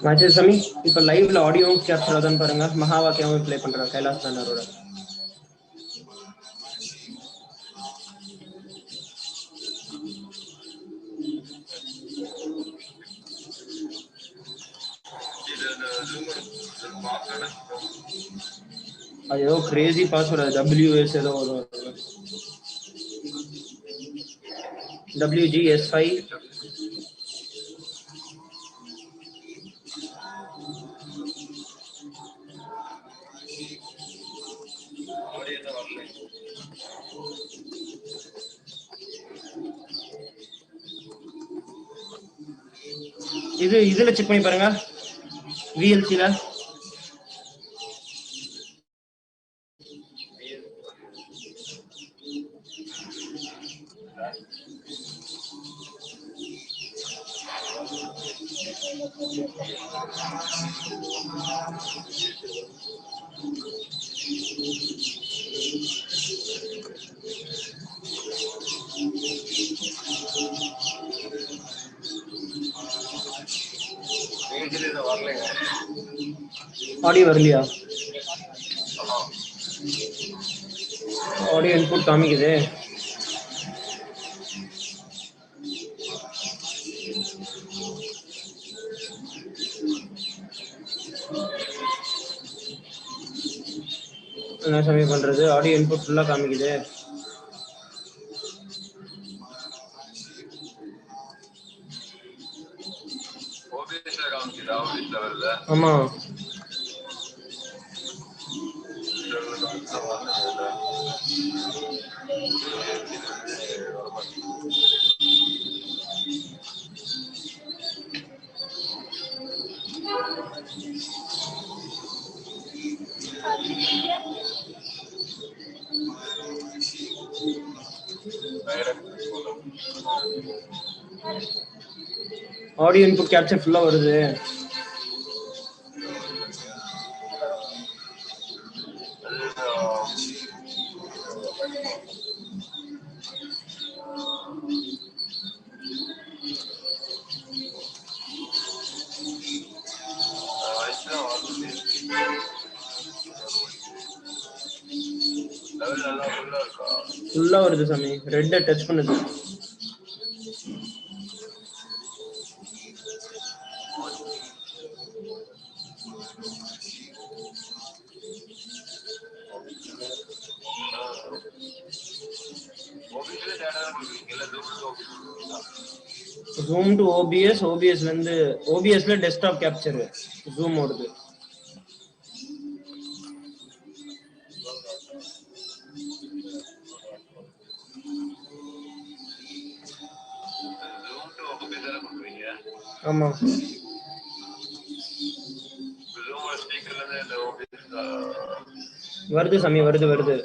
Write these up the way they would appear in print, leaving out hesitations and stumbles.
Matches சாமி இப்போ லைவ்ல ஆடியோ கேப்சர் ஆகுதான்னு பாருங்க. மகாவாக்கியாவும் ப்ளே பண்றாங்க கைலாஷ் தாண்டரோட. அது ஏதோ கிரேசி பாஸ்வேர்டு WS ஏதோ வரும். WGS5 இதுல செக் பண்ணி பாருங்க VLC-ல. ஆடியோ வரலையா? ஆடியோ இன்புட் காமிக்குது. என்ன சாமி பண்றது? ஆடியோ இன்புட் ஃபுல்லா காமிக்குது. ஆமா ஆடியோ இன்புட் கேப்சர் ஃபுல்லா வருது. ஃபுல்லா வருது சாமி. ரெட்ட டச் பண்ணுது. ஜூம் டு OBS, OBS ல இருந்து OBS ல டெஸ்க்டாப் கேப்சர் ஜூம் ஓடுது. ஆமா வருது சாமி, வருது வருது.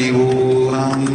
परमशिवोऽहम्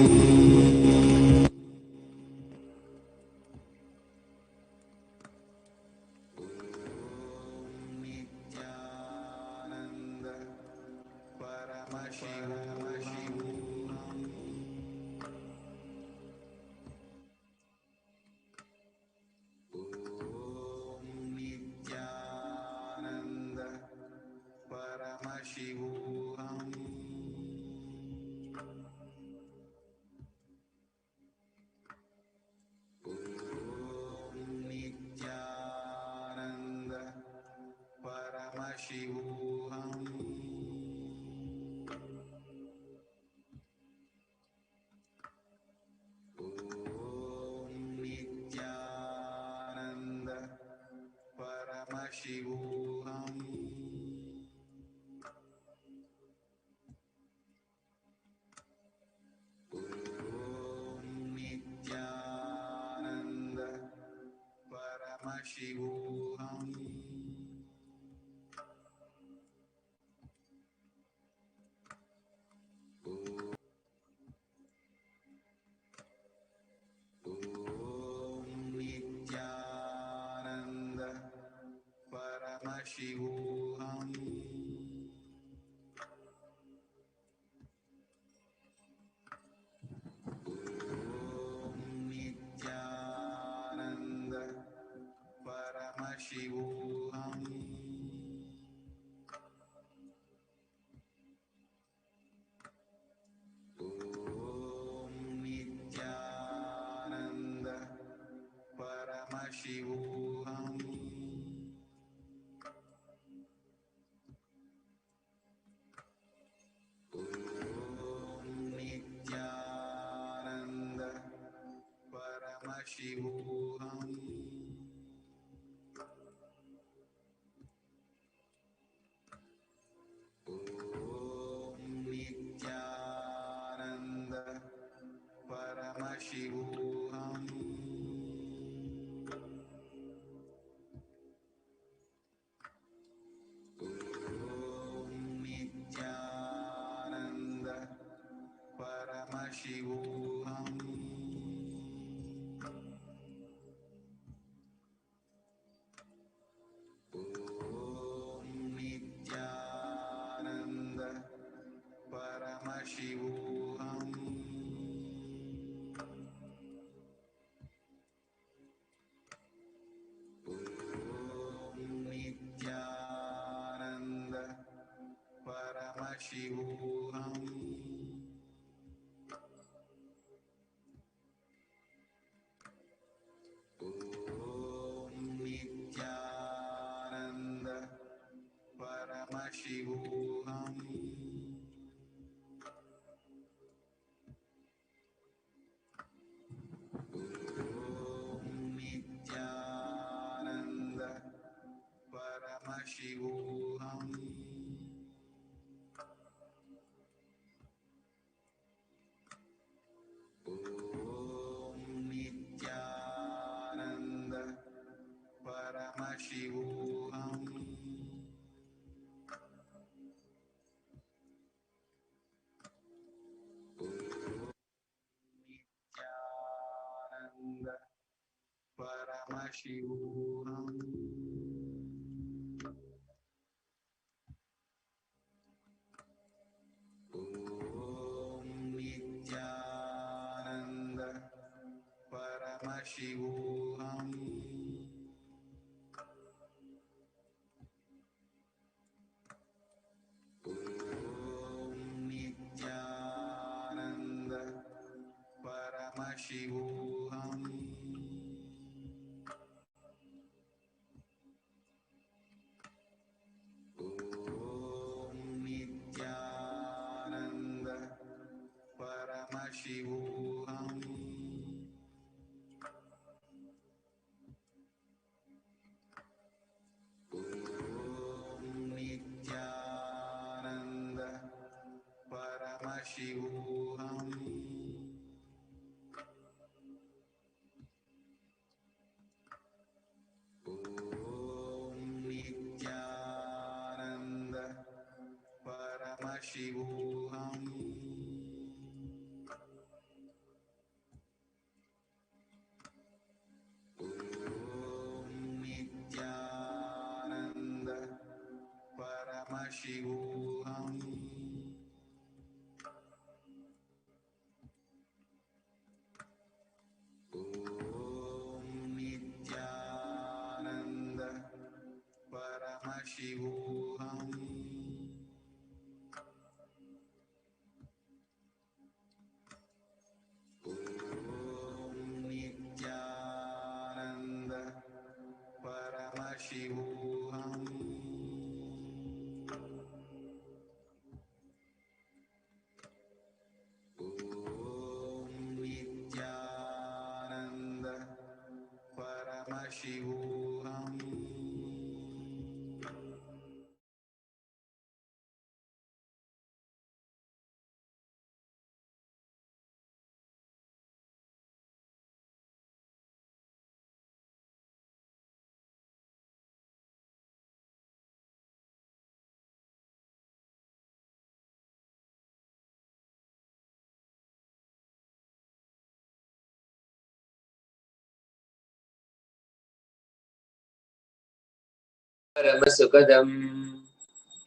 परमसुखदं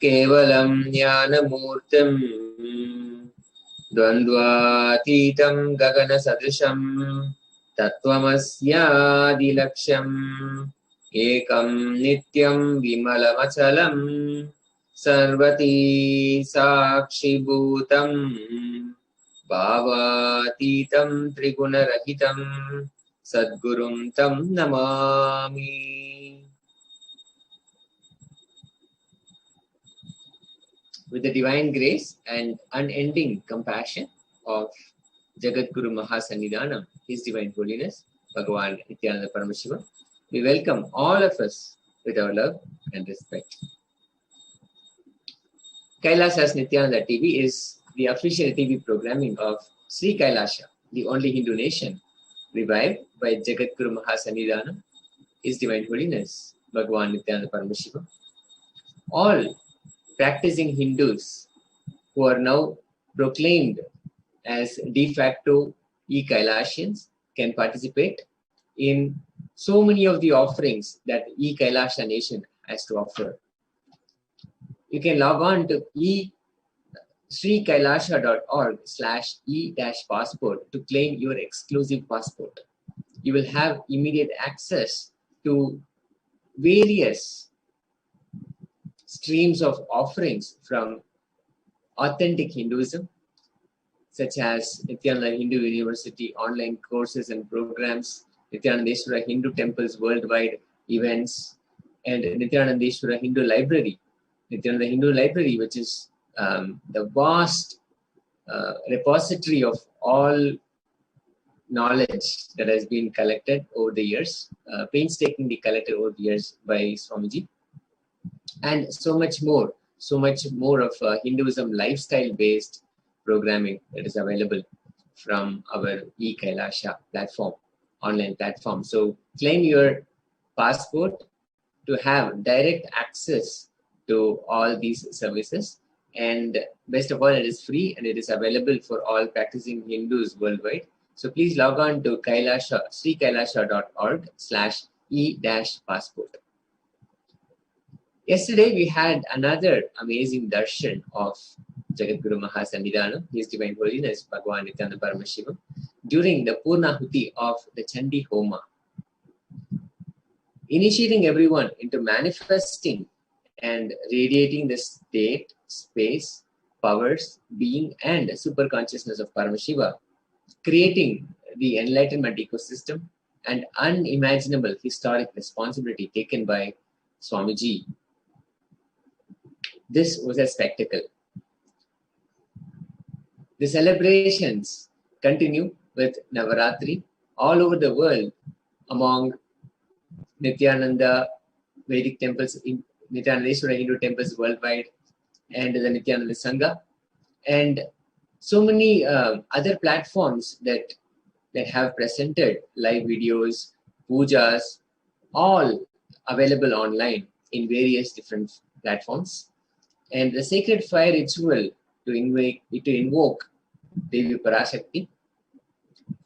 केवलं ज्ञानमूर्तिं द्वन्द्वातीतं गगनसदृशं तत्त्वमस्यादिलक्ष्यम् एकं नित्यं विमलमचलं सर्वती साक्षिभूतं भावातीतं त्रिगुणरहितं सद्गुरुं तं Namami. With the divine grace and unending compassion of Jagadguru Mahasannidhanam, His Divine Holiness, Bhagavan Nityananda Paramashiva, we welcome all of us with our love and respect. Kailasas Nityananda TV is the official TV programming of Sri Kailasha, the only Hindu nation, revived by Jagadguru Mahasannidhanam, His Divine Holiness, Bhagavan Nityananda Paramashiva. All practicing Hindus who are now proclaimed as de facto e-Kailashans can participate in so many of the offerings that e-Kailasha nation has to offer. You can log on to srikailasha.org/e-passport to claim your exclusive passport. You will have immediate access to various streams of offerings from authentic Hinduism, such as Nityananda Hindu University online courses and programs, Nityanandeshwara Hindu Temples Worldwide events, and Nityanandeshwara Hindu Library. Nityananda Hindu Library, which is the vast repository of all knowledge that has been collected over the years, painstakingly collected over the years by Swamiji. And so much more of Hinduism lifestyle-based programming that is available from our e-Kailasha platform, online platform. So claim your passport to have direct access to all these services. And best of all, it is free and it is available for all practicing Hindus worldwide. So please log on to srikailasha.org/e-passport. Yesterday, we had another amazing darshan of Jagadguru Mahasannidhanam, His Divine Holiness, Bhagavan Nityananda Paramashiva, during the Purnahuti of the Chandi Homa, initiating everyone into manifesting and radiating the state, space, powers, being, and super consciousness of Paramashiva, creating the enlightenment ecosystem and unimaginable historic responsibility taken by Swamiji. This was a spectacle. The celebrations continue with Navaratri all over the world among Nityananda Vedic temples, Nityanandeshwara Hindu temples worldwide, and the Nityananda Sangha, and so many other platforms that have presented live videos, pujas, all available online in various different platforms. And the sacred fire ritual to invoke Devi Parashakti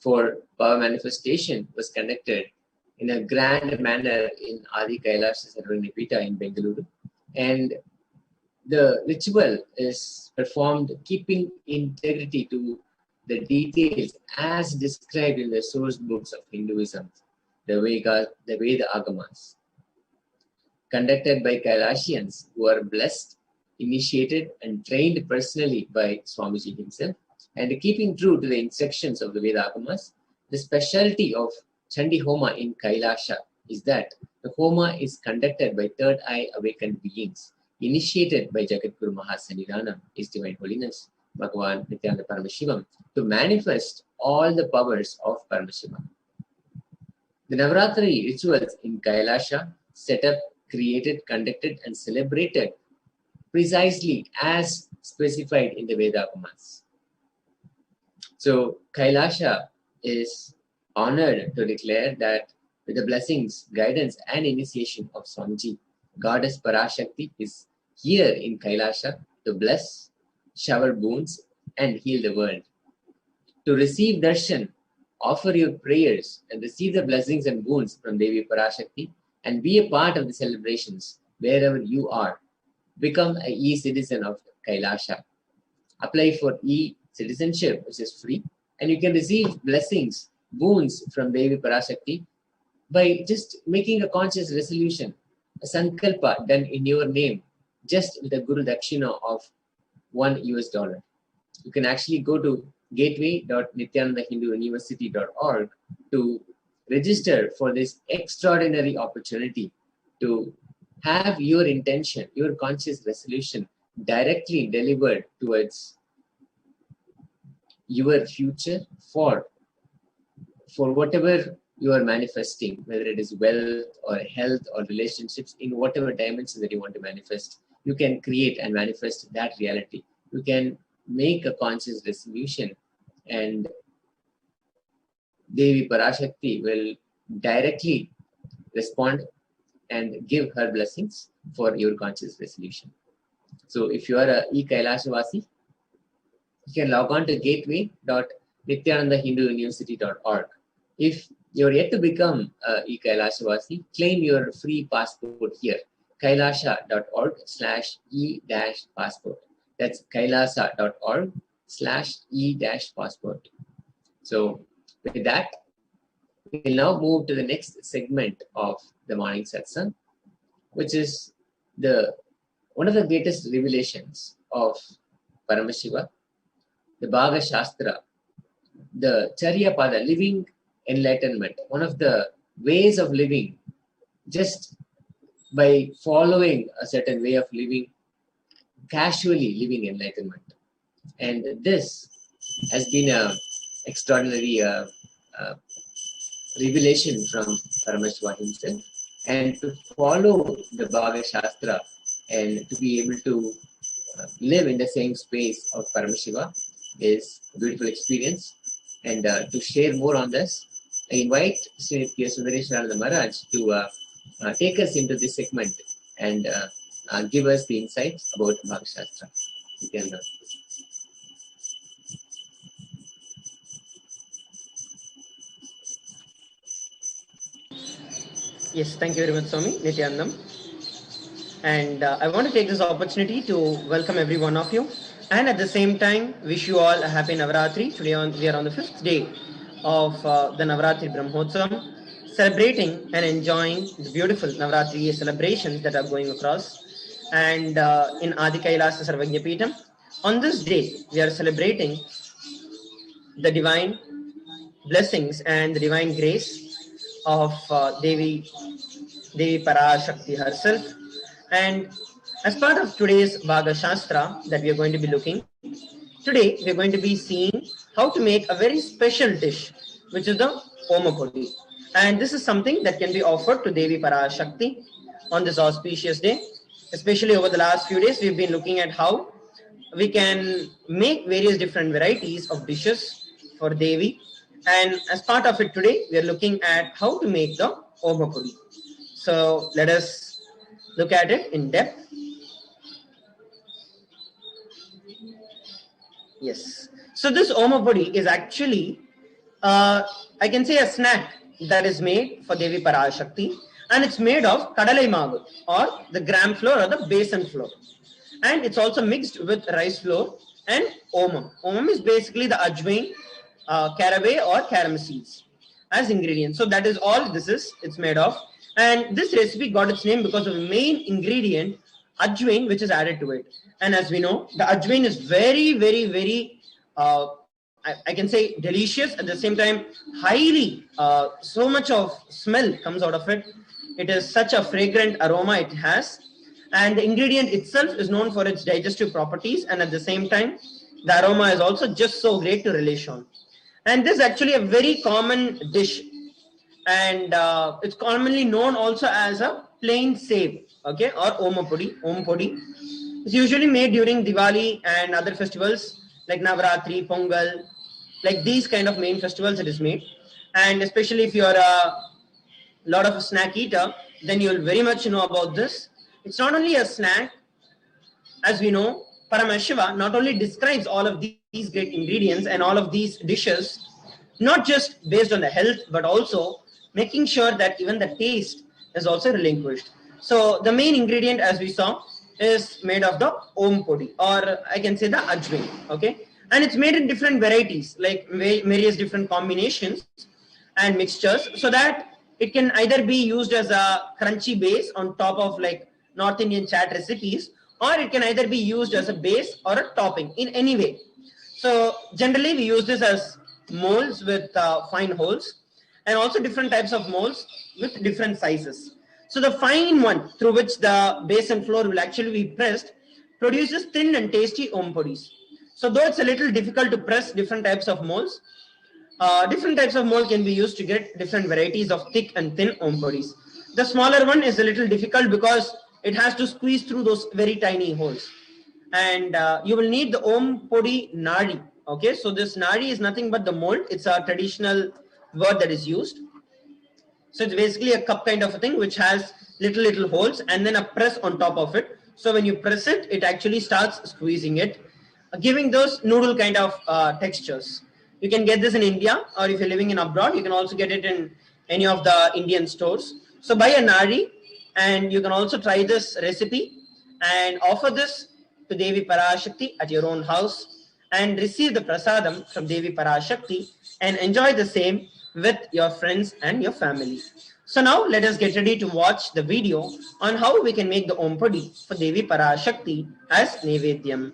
for power manifestation was conducted in a grand manner in Adi Kailasha Sarvanipita in Bengaluru. And the ritual is performed keeping integrity to the details as described in the source books of Hinduism, the Veda Agamas, conducted by Kailashians who are blessed, initiated and trained personally by Swamiji himself, and keeping true to the instructions of the Veda Agamas. The specialty of Chandi Homa in Kailasha is that the Homa is conducted by third eye awakened beings, initiated by Jagadguru Mahasannidhanam, His Divine Holiness, Bhagavan Nityananda Paramashivam, to manifest all the powers of Paramashiva. The Navaratri rituals in Kailasha set up, created, conducted, and celebrated precisely as specified in the Veda Agamas. So Kailasha is honored to declare that with the blessings, guidance, and initiation of Swamiji, Goddess Parashakti is here in Kailasha to bless, shower boons, and heal the world. To receive darshan, offer your prayers and receive the blessings and boons from Devi Parashakti and be a part of the celebrations wherever you are. Become an e-citizen of Kailasha. Apply for e-citizenship, which is free, and you can receive blessings, boons from Devi Parashakti by just making a conscious resolution, a sankalpa done in your name, just with a Guru Dakshina of $1. You can actually go to gateway.nityanandahinduuniversity.org to register for this extraordinary opportunity to have your intention, your conscious resolution directly delivered towards your future for whatever you are manifesting, whether it is wealth or health or relationships, in whatever dimension that you want to manifest. You can create and manifest that reality. You can make a conscious resolution, and Devi Parashakti will directly respond and give her blessings for your conscious resolution. So if you are a e-Kailashavasi, you can log on to gateway.nityanandahinduuniversity.org. If you're yet to become a e-Kailashavasi, claim your free passport here, kailasha.org/e-passport. That's kailasa.org/e-passport. So with that, we'll now move to the next segment of the morning satsang, which is one of the greatest revelations of Paramashiva, the Bhaga Shastra, the Charya Pada, living enlightenment, one of the ways of living, just by following a certain way of living, casually living enlightenment. And this has been an extraordinary revelation from Paramashiva himself. And to follow the Bhaga Shastra and to be able to live in the same space of Paramashiva is a beautiful experience. And to share more on this, I invite Sri Sundareswarananda Maharaj to take us into this segment and give us the insights about Bhaga Shastra. Yes, thank you very much, Swami Nityanandam. And I want to take this opportunity to welcome every one of you, and at the same time wish you all a happy Navaratri. Today we are on the 5th day of the Navaratri Brahmotsavam, celebrating and enjoying the beautiful Navaratri celebrations that are going across. And in Adi Kailasa Sarvajna Peetham, on this day we are celebrating the divine blessings and the divine grace of Devi Parashakti herself. And as part of today's Bhaga Shastra that we are going to be looking, today we are going to be seeing how to make a very special dish, which is the Omapodi. And this is something that can be offered to Devi Parashakti on this auspicious day. Especially over the last few days, we've been looking at how we can make various different varieties of dishes for Devi. And as part of it today, we are looking at how to make the Omapodi. So let us look at it in depth. Yes. So this Omapodi is actually, I can say, a snack that is made for Devi Parashakti, and it's made of kadalai maavu, or the gram flour or the besan flour. And it's also mixed with rice flour and omam. Omam is basically the ajwain, caraway or carom seeds as ingredients. So that is all this is, it's made of. And this recipe got its name because of the main ingredient, ajwain, which is added to it. And as we know, the ajwain is very, very, very, I can say delicious, at the same time, highly, so much of smell comes out of it. It is such a fragrant aroma it has. And the ingredient itself is known for its digestive properties. And at the same time, the aroma is also just so great to relish on. And this is actually a very common dish. And it's commonly known also as a plain save, okay, or Omapodi. It's usually made during Diwali and other festivals like Navaratri, Pongal, like these kind of main festivals it is made. And especially if you are a lot of a snack eater, then you'll very much know about this. It's not only a snack, as we know, Paramashiva not only describes all of these great ingredients and all of these dishes, not just based on the health, but also making sure that even the taste is also relinquished. So the main ingredient, as we saw, is made of the om podi, or I can say the ajwain. Okay, and it's made in different varieties, like various different combinations and mixtures, so that it can either be used as a crunchy base on top of like North Indian chat recipes, or it can either be used as a base or a topping in any way. So generally we use this as molds with fine holes, and also different types of molds with different sizes. So the fine one through which the base and flour will actually be pressed produces thin and tasty om podis. So though it's a little difficult to press different types of molds, different types of mold can be used to get different varieties of thick and thin om podis. The smaller one is a little difficult because it has to squeeze through those very tiny holes. And you will need the om podi nadi. Okay, so this nadi is nothing but the mold. It's a traditional word that is used. So it's basically a cup kind of a thing which has little holes and then a press on top of it. So when you press it, it actually starts squeezing it, giving those noodle kind of textures. You can get this in India, or if you're living in abroad, you can also get it in any of the Indian stores. So buy a nari, and you can also try this recipe and offer this to Devi Parashakti at your own house and receive the prasadam from Devi Parashakti and enjoy the same with your friends and your family. So now let us get ready to watch the video on how we can make the Om Padi for Devi Parashakti as Nevedyam.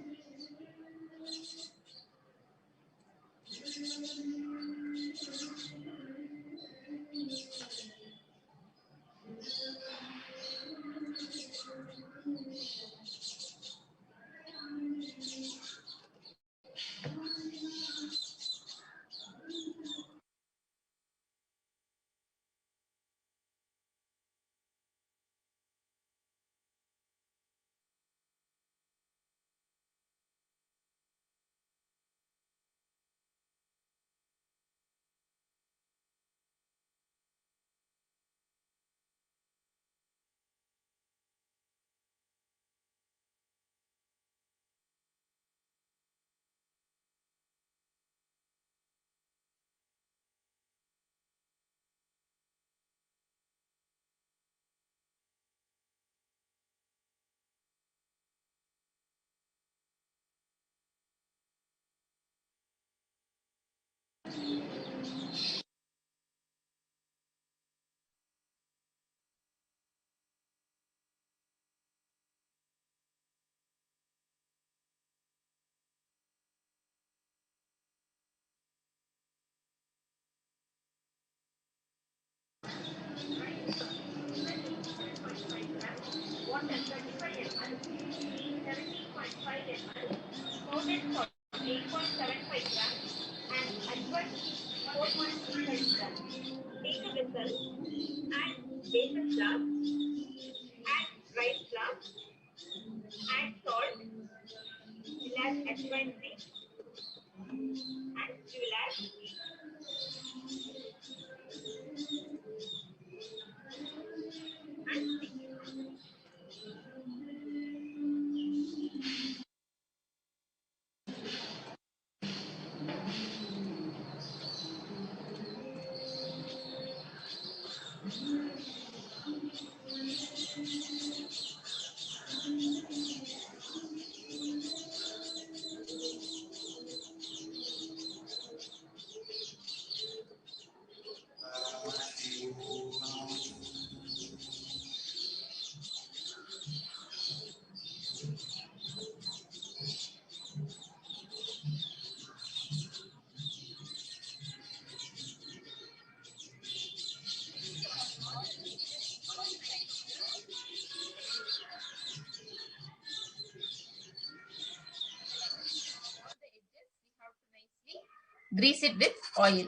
Grease it with oil.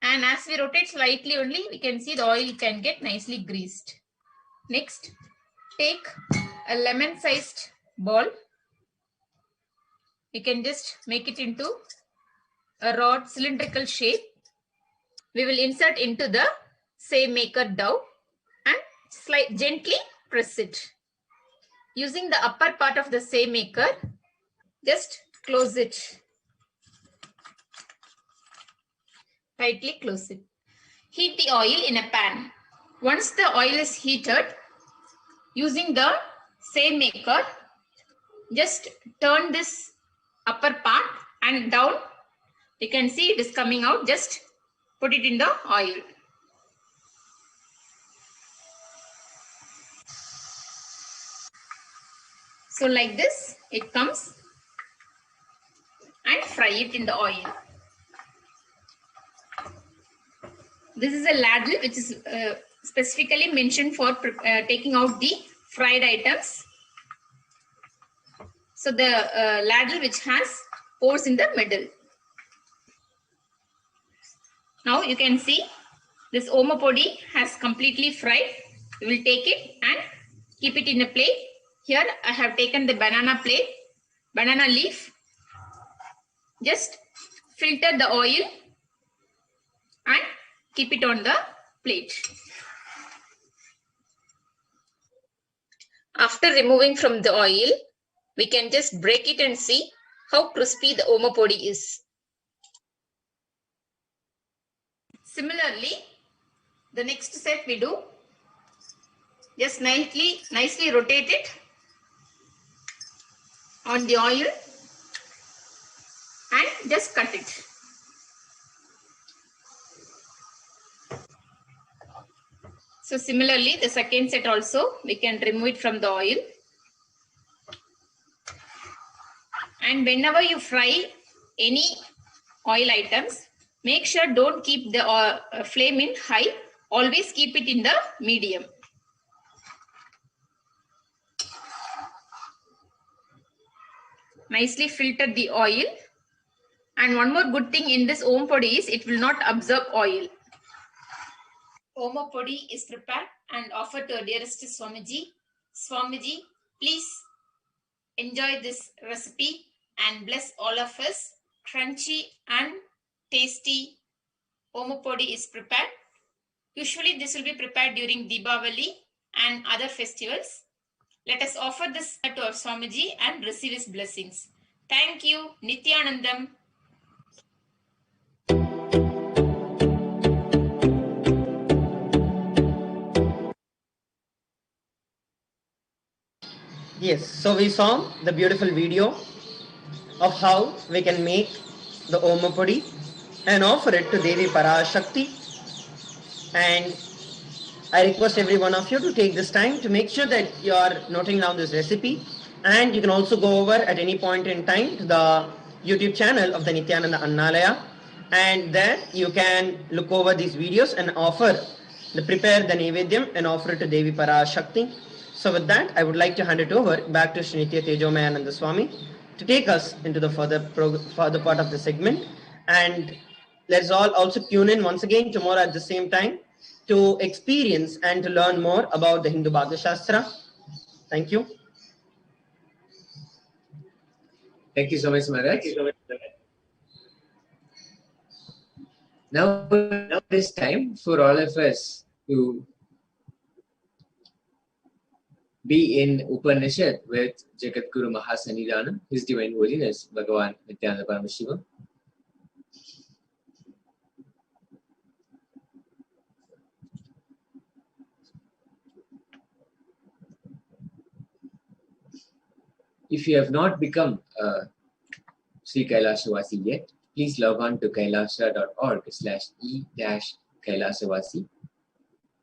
And as we rotate slightly only, we can see the oil can get nicely greased. Next, take a lemon-sized ball. You can just make it into a rod cylindrical shape. We will insert into the same maker dough and gently press it. Using the upper part of the same maker, just close it. Tightly close it. Heat the oil in a pan. Once the oil is heated, using the same maker, just turn this upper part and down. You can see it is coming out. Just put it in the oil. So like this, it comes, and fry it in the oil. This is a ladle which is specifically mentioned for taking out the fried items. So the ladle which has pores in the middle. Now you can see this Oma podi has completely fried. We will take it and keep it in a plate. Here I have taken the banana leaf. Just filter the oil and keep it on the plate. After removing from the oil, we can just break it and see how crispy the Oma podi is. Similarly, the next step we do, just nicely rotate it on the oil and just cut it. So similarly, the second set also, we can remove it from the oil. And whenever you fry any oil items, make sure don't keep the flame in high. Always keep it in the medium. Nicely filter the oil. And one more good thing in this Om podi is it will not absorb oil. Oma podi is prepared and offered to our dearest Swamiji. Swamiji, please enjoy this recipe and bless all of us. Crunchy and tasty Oma podi is prepared. Usually this will be prepared during Deepavali and other festivals. Let us offer this to our Swamiji and receive his blessings. Thank you. Nityanandam. Yes, so we saw the beautiful video of how we can make the Oma podi and offer it to Devi Parashakti. And I request every one of you to take this time to make sure that you are noting down this recipe. And you can also go over at any point in time to the YouTube channel of the Nityananda Annalaya. And there you can look over these videos and prepare the Nevedyam and offer it to Devi Parashakti. So with that, I would like to hand it over back to Srinitya Tejomayananda Swami to take us into the further part of the segment. And let's all also tune in once again tomorrow at the same time to experience and to learn more about the Hindu Bhagya Shastra. Thank you. Thank you so much, Maharaj. Now it is time for all of us to be in Upanishad with Jagadguru Mahasannidhanam, His Divine Holiness, Bhagavan Nityananda Paramashiva. If you have not become a Sri Kailasavasi yet, please log on to kailasa.org/e-kailasavasi.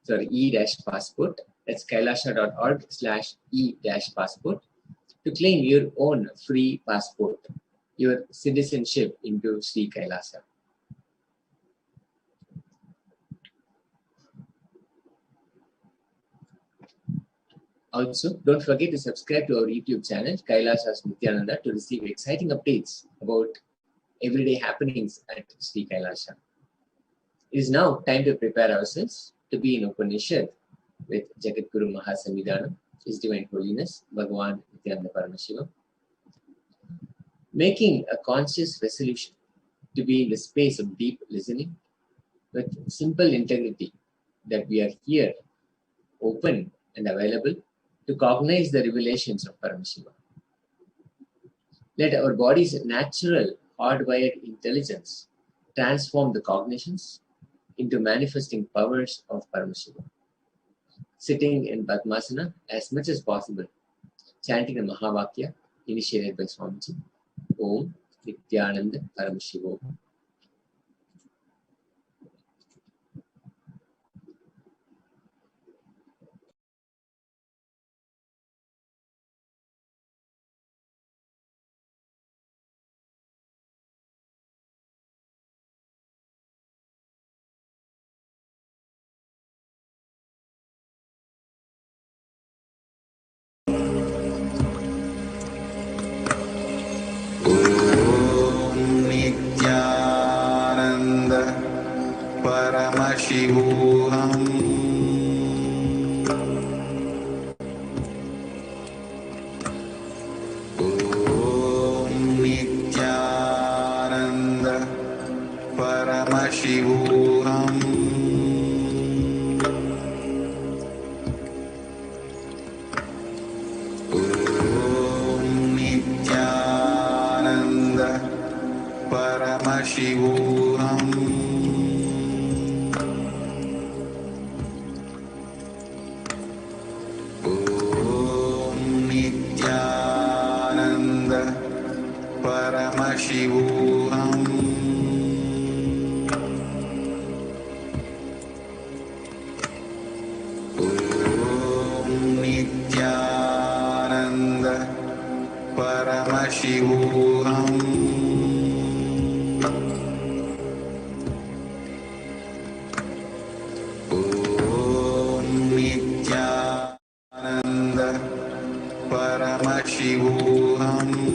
Sorry, e-passport. That's kailasa.org/e-passport to claim your own free passport, your citizenship into Sri Kailasa. Also, don't forget to subscribe to our YouTube channel, Kailasas Nityananda, to receive exciting updates about everyday happenings at Sri Kailasa. It is now time to prepare ourselves to be in Upanishad with Jagadguru Mahasannidhanam, His Divine Holiness, Bhagavan Nityananda Paramashiva. Making a conscious resolution to be in the space of deep listening with simple integrity that we are here, open and available to cognize the revelations of Paramashiva. Let our body's natural hardwired intelligence transform the cognitions into manifesting powers of Paramashiva. sitting in Padmasana as much as possible, chanting the Mahavakya initiated by Swamiji. Om Nityananda Paramashivo. Nityananda Paramashivoham. Om Nityananda Paramashivoham. Om Nityananda Paramashivoham. Om Nityananda Paramashivoham. Om Nityananda Paramashivoham. Om Nityananda Paramashivoham.